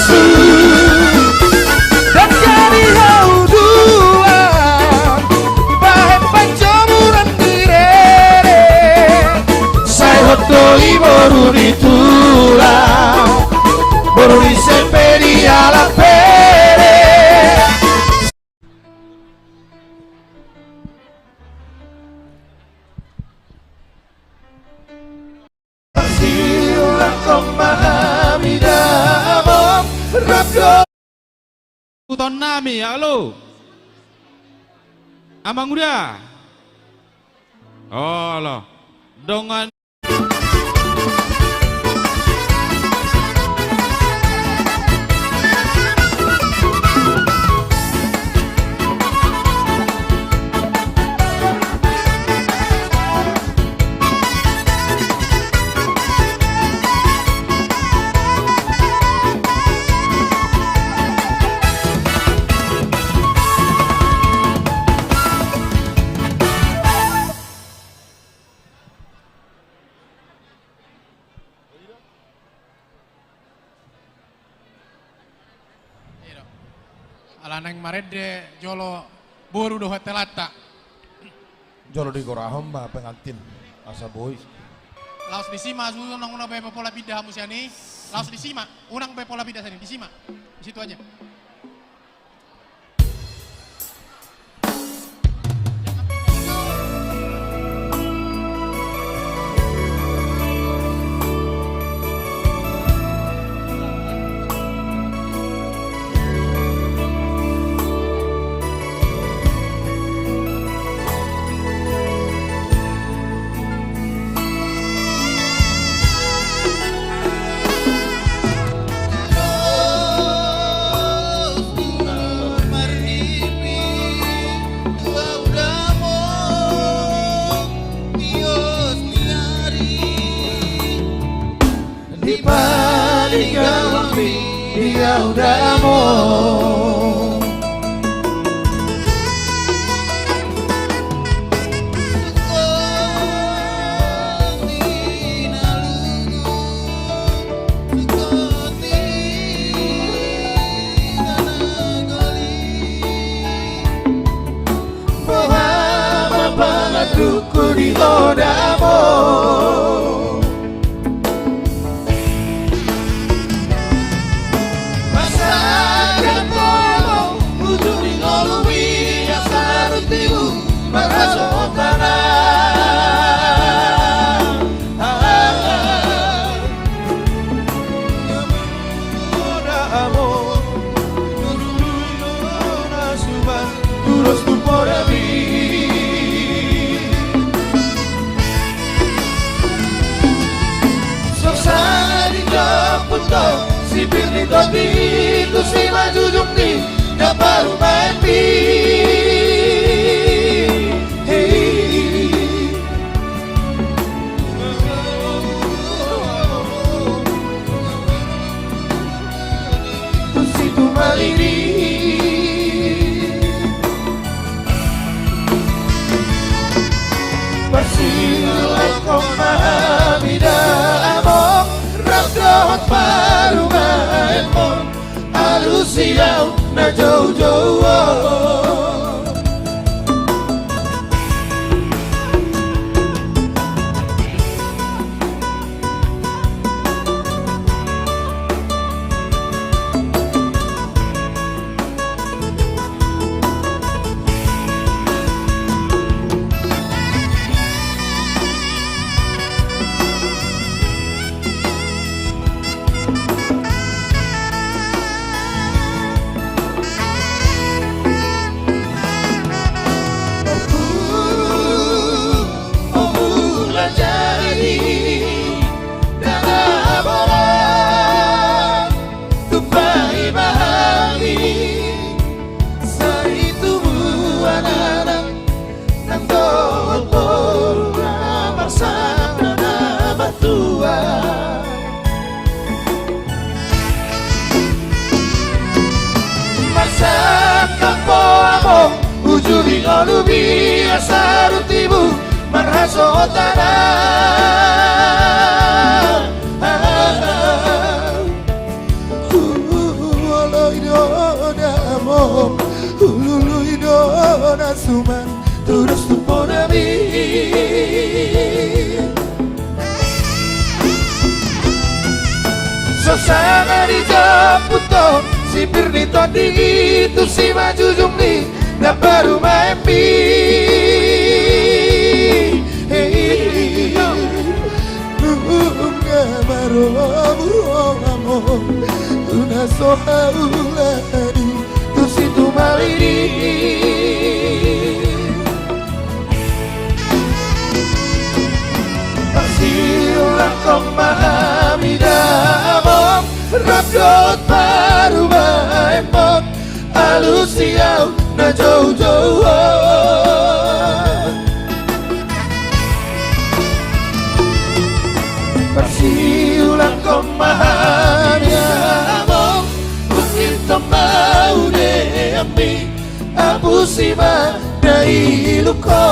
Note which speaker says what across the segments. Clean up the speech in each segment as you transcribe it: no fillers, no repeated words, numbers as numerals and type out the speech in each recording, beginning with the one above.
Speaker 1: su dan jadi hauduan bahe pancomuran direre sai hotoi boru ditulang boru disemperi ala pere silang memahami damam rabdo
Speaker 2: Ton nami, halo. Amang udah. Oh loh, dongan.
Speaker 3: Alanang marede jolo boru do hotelata.
Speaker 1: Jolo di gorahom ba pengantin asa boy.
Speaker 3: Laos disima susu nang una be pola bidah musiani. Laos disima, unang be pola bidah sini disima. Di situ aja. Dia udah mau Bahwa pengatuku di Odamo sipil di topi itu si maju jumdi gak baru main pi terus itu maliri bersilat komami damok rabdohat parungan mon alusiau na jauh-jauh ujuri ngolu biasa rutibu marhaso tanah
Speaker 1: Ululu idona suman terus tu podami Sosana di Japuto si Pirnito di tu si maju jumli da baru maempi Una sola ulani tu si tu maliri Pasiulah kau memahami damom Rabdot baru maemok Alusiau na jauh-jauh Pasiulah kau memahami damom Mungkin mau deami Abu sima dari luko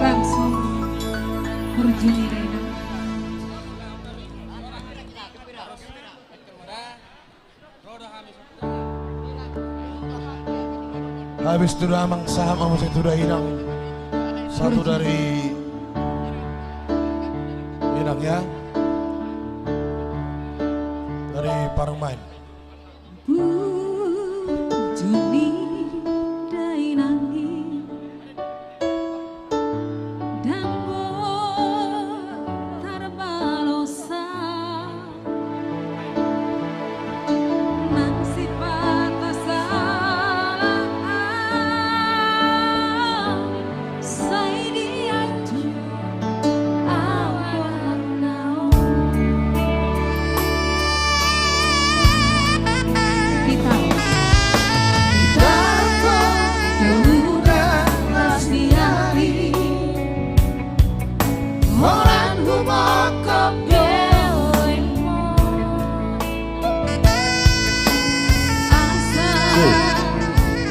Speaker 4: Langsung berjuni Reina.
Speaker 1: Habis itu udah mangsa sama itu udah hilang satu dari hilang ya dari Parungmain.
Speaker 4: Juni dainangi dambo tarbalosa nang sifat salah sai dia tu awak nau kita
Speaker 1: Orang rumah
Speaker 4: gelengmu asa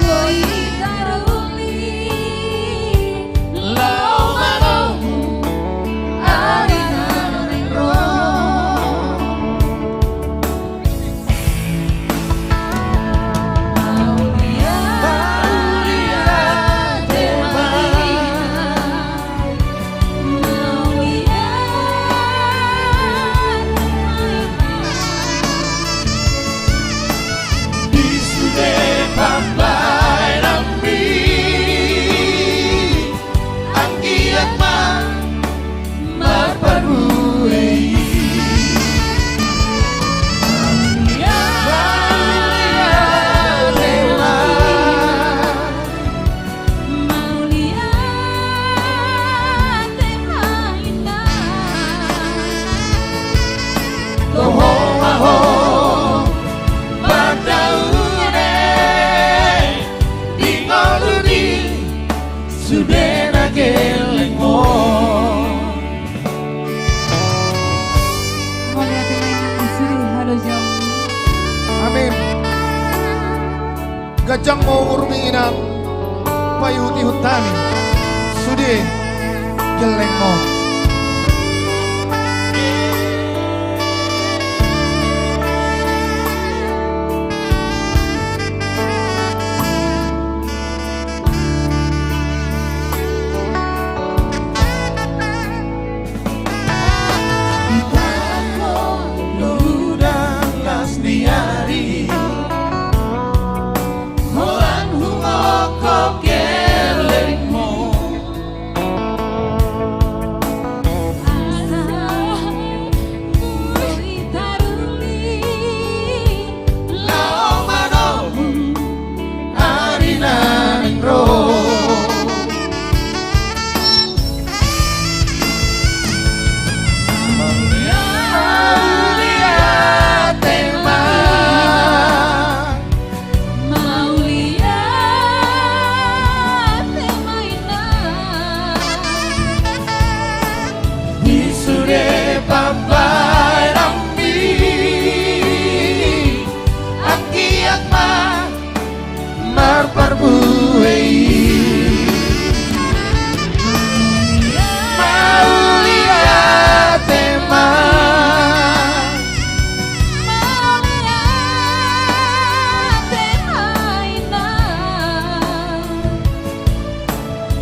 Speaker 4: koi taruli lau manong arina nero Aulia
Speaker 1: Sudena gelengmo
Speaker 4: Melihat yang suri harus jauh.
Speaker 1: Amin Gajang mau urmi inang Payuti hutani Sudi gelengmo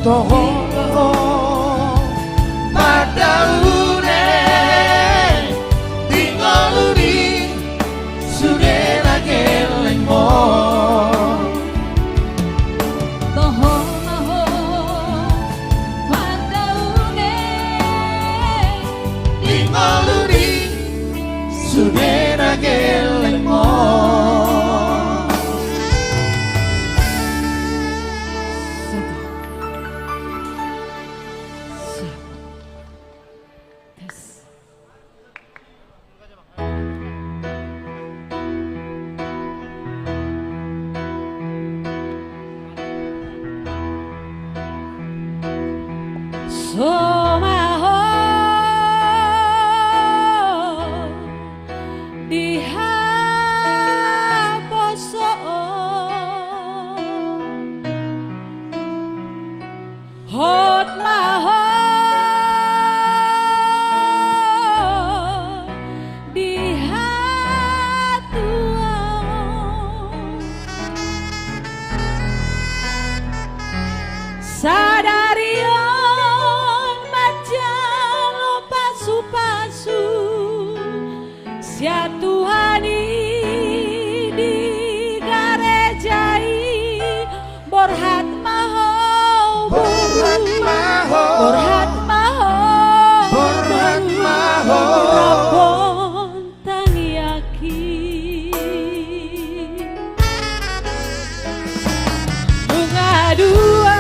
Speaker 1: toho padaune tinggaluri sudena geleng mo
Speaker 4: toho maho padaune
Speaker 1: tinggaluri sudena geleng mo
Speaker 4: Somaho dihaposo hot maho dihatua sadarion majalo pasu-pasu sia Tuhani di garejai borhat maho
Speaker 1: Borhat maho
Speaker 4: borhat maho
Speaker 1: Borhat maho
Speaker 4: Rabon tangiaki bunga dua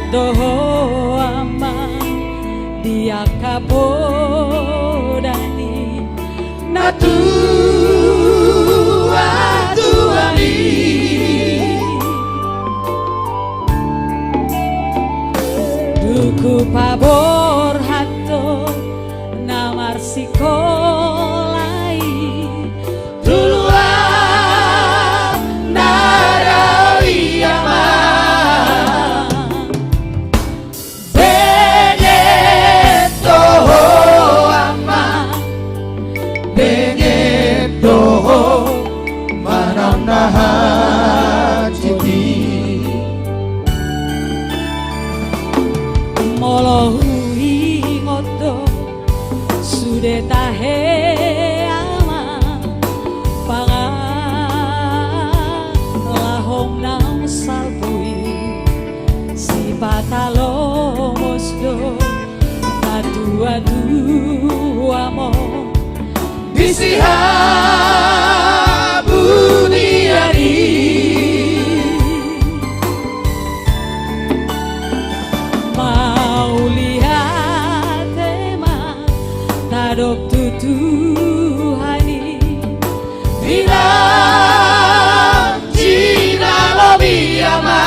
Speaker 4: Toho ama dia kabodani
Speaker 1: Natu atuani
Speaker 4: duku pabor hato namar sikolai
Speaker 1: Tuluan narawi ama
Speaker 4: molohui ngoto sude tahe ama pangan lahom nang salpui si patalo mosdo tua mo
Speaker 1: Bisiha buniani
Speaker 4: mau lihat tema tadok tutuhani
Speaker 1: bilang Cina lobi ama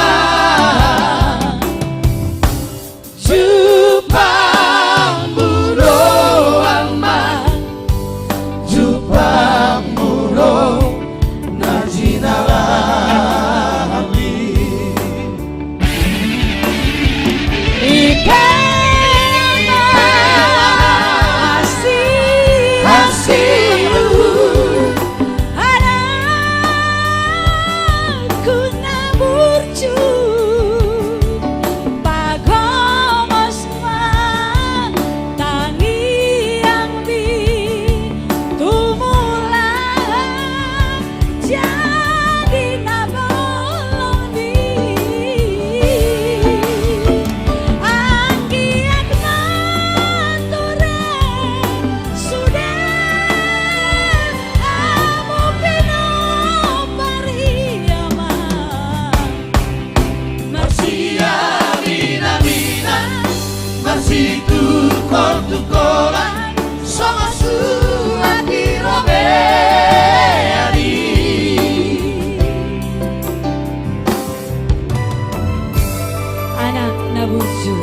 Speaker 1: Jepang muro ama Jepang muro
Speaker 4: nabuju.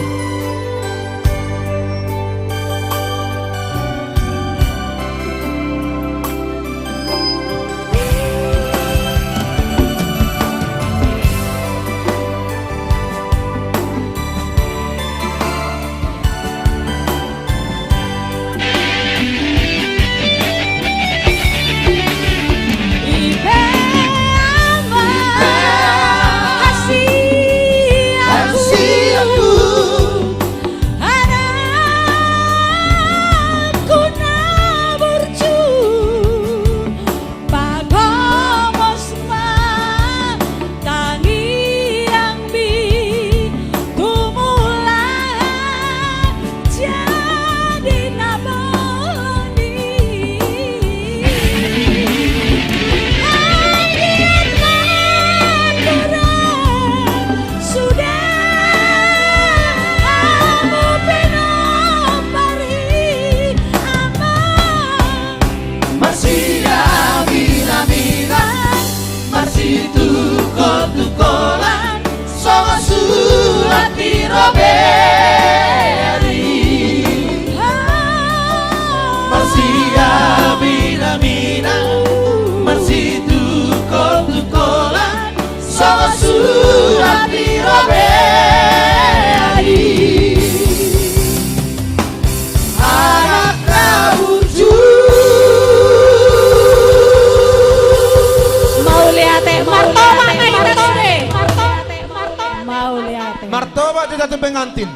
Speaker 1: Martoba di dating pengantin.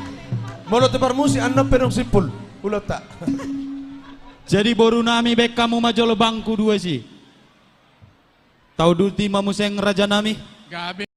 Speaker 1: Mulut permusi anda penong sipul. Ulat tak.
Speaker 2: Jadi baru nami bek kamu majolo bangku dua sih. Tahu duti mamu seng raja nami?
Speaker 3: Gabe.